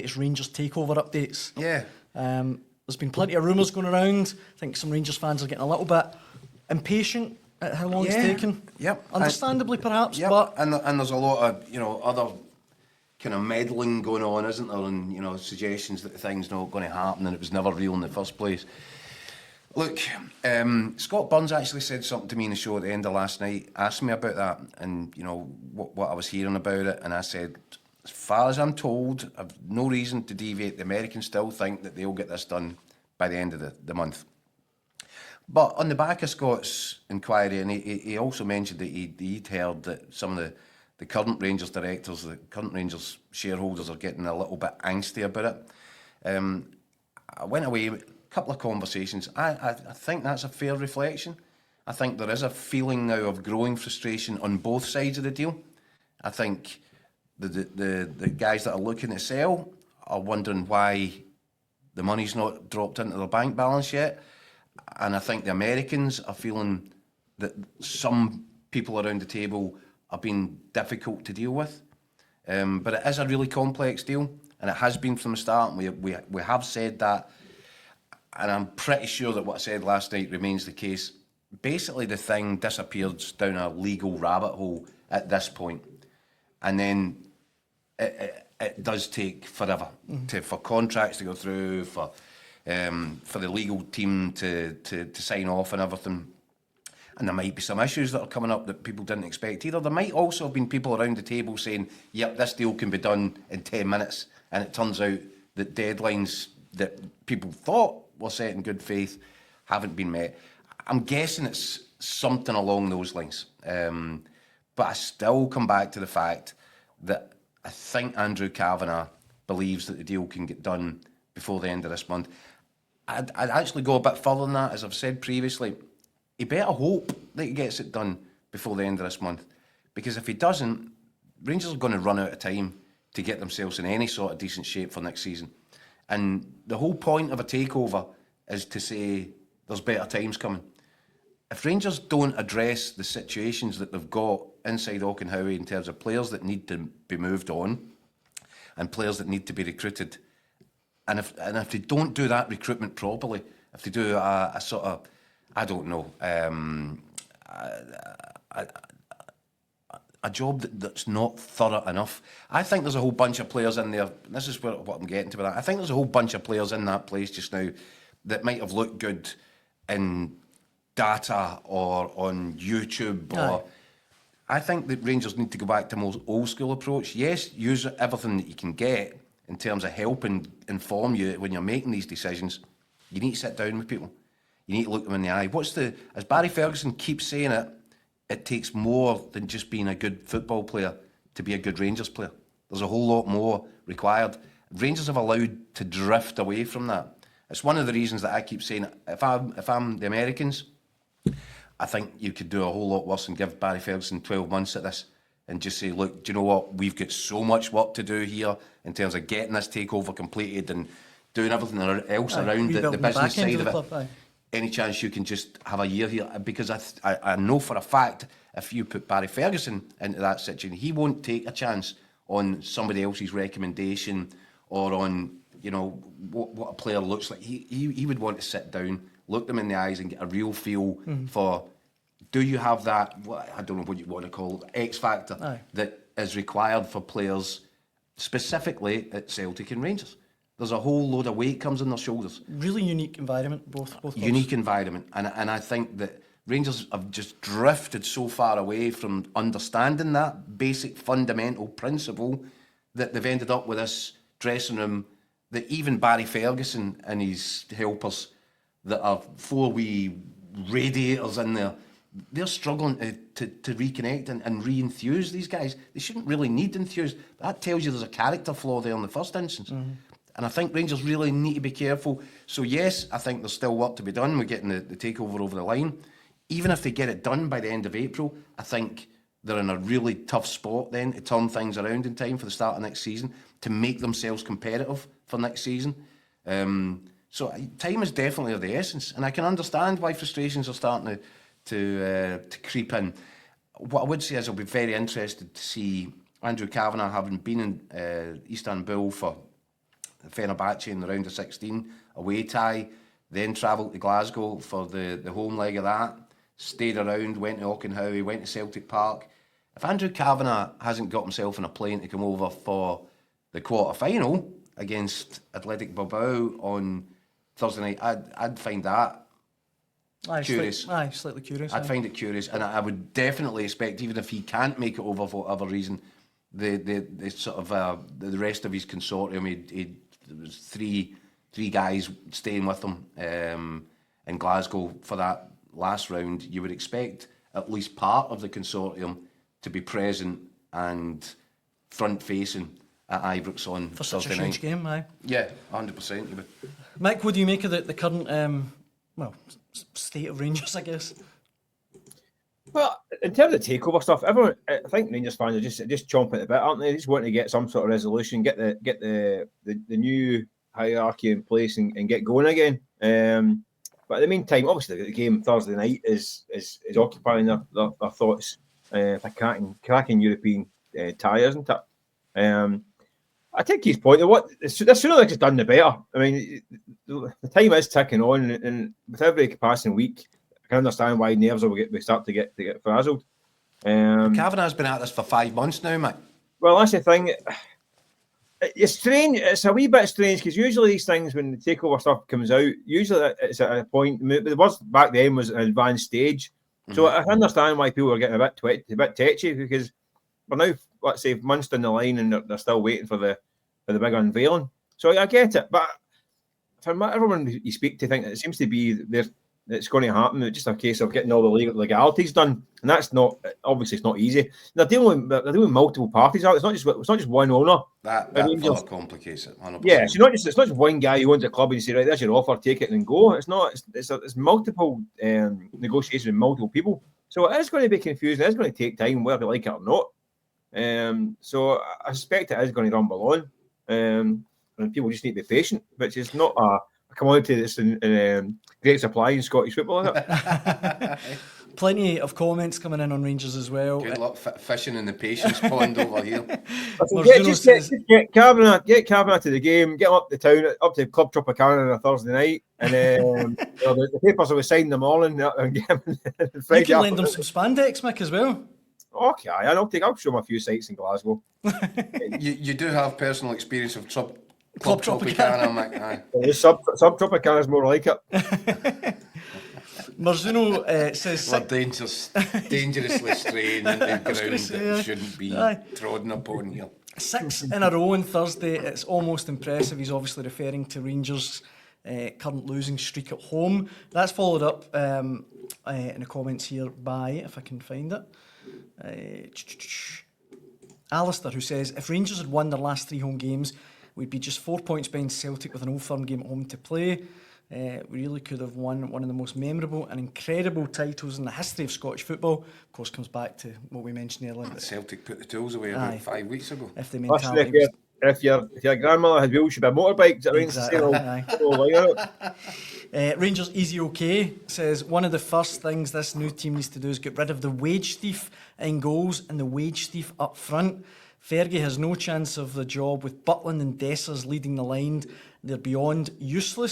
latest Rangers takeover updates. Yeah. There's been plenty of rumours going around. I think some Rangers fans are getting a little bit impatient at how long it's taken. Yep. Understandably, perhaps, Yep. but And there's a lot of, other kind of meddling going on, isn't there? And, suggestions that the thing's not going to happen and it was never real in the first place. Look, Scott Burns actually said something to me in the show at the end of last night, asked me about that and, what I was hearing about it. And I said, as far as I'm told, I've no reason to deviate. The Americans still think that they'll get this done by the end of the month. But on the back of Scott's inquiry, and he also mentioned that he'd heard that some of the current Rangers directors, the current Rangers shareholders are getting a little bit angsty about it. I went away, a couple of conversations. I think that's a fair reflection. I think there is a feeling now of growing frustration on both sides of the deal. I think the guys that are looking to sell are wondering why the money's not dropped into their bank balance yet. And I think the Americans are feeling that some people around the table are being difficult to deal with. But it is a really complex deal, and it has been from the start. And we have said that, and I'm pretty sure that what I said last night remains the case. Basically, the thing disappeared down a legal rabbit hole at this point, and then it does take forever for contracts to go through, for the legal team to sign off and everything. And there might be some issues that are coming up that people didn't expect either. There might also have been people around the table saying, yep, this deal can be done in 10 minutes. And it turns out that deadlines that people thought were set in good faith haven't been met. I'm guessing it's something along those lines. But I still come back to the fact that I think Andrew Kavanagh believes that the deal can get done before the end of this month. I'd actually go a bit further than that. As I've said previously, he better hope that he gets it done before the end of this month. Because if he doesn't, Rangers are going to run out of time to get themselves in any sort of decent shape for next season. And the whole point of a takeover is to say there's better times coming. If Rangers don't address the situations that they've got inside Auchenhowie in terms of players that need to be moved on and players that need to be recruited, and if they don't do that recruitment properly, if they do a sort of, I don't know, a job that's not thorough enough, I think there's a whole bunch of players in there. This is what I'm getting to with that. I think there's a whole bunch of players in that place just now that might have looked good in data or on YouTube. Or I think that Rangers need to go back to a more old school approach. Yes, use everything that you can get in terms of helping inform you when you're making these decisions. You need to sit down with people. You need to look them in the eye. As Barry Ferguson keeps saying it takes more than just being a good football player to be a good Rangers player. There's a whole lot more required. Rangers have allowed to drift away from that. It's one of the reasons that I keep saying, if I'm the Americans, I think you could do a whole lot worse and give Barry Ferguson 12 months at this and just say, look, do you know what? We've got so much work to do here in terms of getting this takeover completed and doing everything else around the business side of it. Club, any chance you can just have a year here? Because I know for a fact if you put Barry Ferguson into that situation, he won't take a chance on somebody else's recommendation or on what a player looks like. He would want to sit down, look them in the eyes and get a real feel for, do you have that, I don't know what you want to call it, X factor that is required for players specifically at Celtic and Rangers. There's a whole load of weight comes on their shoulders. Really unique environment, both clubs. Unique environment. And I think that Rangers have just drifted so far away from understanding that basic fundamental principle that they've ended up with this dressing room that even Barry Ferguson and his helpers that are 4 wee radiators in there, they're struggling to reconnect and re-enthuse these guys. They shouldn't really need enthused. That tells you there's a character flaw there in the first instance. And I think Rangers really need to be careful. So yes, I think there's still work to be done. We're getting the takeover over the line. Even if they get it done by the end of April, I think they're in a really tough spot then to turn things around in time for the start of next season, to make themselves competitive for next season. So time is definitely of the essence. And I can understand why frustrations are starting to creep in. What I would say is I'll be very interested to see Andrew Kavanagh, having been in Istanbul for Fenerbahce in the round of 16, away tie, then travelled to Glasgow for the home leg of that, stayed around, went to Auchenhowie, went to Celtic Park. If Andrew Kavanagh hasn't got himself in a plane to come over for the quarter-final against Athletic Bilbao on Thursday night, I'd find that curious. Slightly curious. I'd find it curious, and I would definitely expect, even if he can't make it over for whatever reason, the sort of the rest of his consortium, there was three guys staying with him in Glasgow for that last round. You would expect at least part of the consortium to be present and front facing at Ibrox on For Thursday such a huge night. game, aye. Yeah, 100%. You would. Mike, what do you make of the current state of Rangers, I guess? Well, in terms of takeover stuff, everyone, I think Rangers fans are just chomping at the bit, aren't they? They just want to get some sort of resolution, get the new hierarchy in place, and get going again. But in the meantime, obviously, the game Thursday night is occupying their thoughts. A cracking European tie, isn't it? I take his point. The sooner it's done, the better. I mean, the time is ticking on, and with every passing week, I can understand why nerves will start to get frazzled. Kavanagh's been at this for 5 months now, mate. Well, that's the thing. It's strange. It's a wee bit strange because usually these things, when the takeover stuff comes out, usually it's at a point. The worst back then was an advanced stage, so I understand why people are getting a bit tetchy because we're now, let's say, months down the line and they're still waiting for the big unveiling. So I get it, but from everyone you speak to, think it seems to be it's going to happen. It's just a case of getting all the legalities done, and that's not obviously it's not easy. They're dealing with multiple parties. It's not just one owner. That further complicates it. 100%. Yeah, it's not just one guy who owns a club and you say, right, there's your offer, take it and go. It's not. It's multiple negotiations with multiple people. So it is going to be confusing. It's going to take time, whether they like it or not. So I suspect it is going to rumble on, and people just need to be patient, which is not a commodity that's in great supply in Scottish football, is it? Plenty of comments coming in on Rangers as well. Good luck fishing in the patience pond over here. Get Kavanagh to the game, get him up to town, up to Club Tropicana on a Thursday night, and the papers will sign in the morning and get him Friday. You can lend them some spandex, Mick, as well. Okay, I'll show him a few sites in Glasgow. you do have personal experience of Club Tropicana, Mick. Sub Tropicana is more like it. Marzuno says... We're dangerously straying into ground that shouldn't be trodden upon here. 6 in a row on Thursday. It's almost impressive. He's obviously referring to Rangers' current losing streak at home. That's followed up in the comments here by, if I can find it, Alistair, who says, if Rangers had won their last 3 home games, we'd be just 4 points behind Celtic with an Old Firm game at home to play. We really could have won one of the most memorable and incredible titles in the history of Scottish football. Of course, comes back to what we mentioned earlier. Celtic put the tools away about 5 weeks ago. If the mentality was... If your grandmother had wheels, she'd be a motorbike. Rangers Easy OK says, one of the first things this new team needs to do is get rid of the wage thief in goals and the wage thief up front. Fergie has no chance of the job with Butland and Dessers leading the line. They're beyond useless.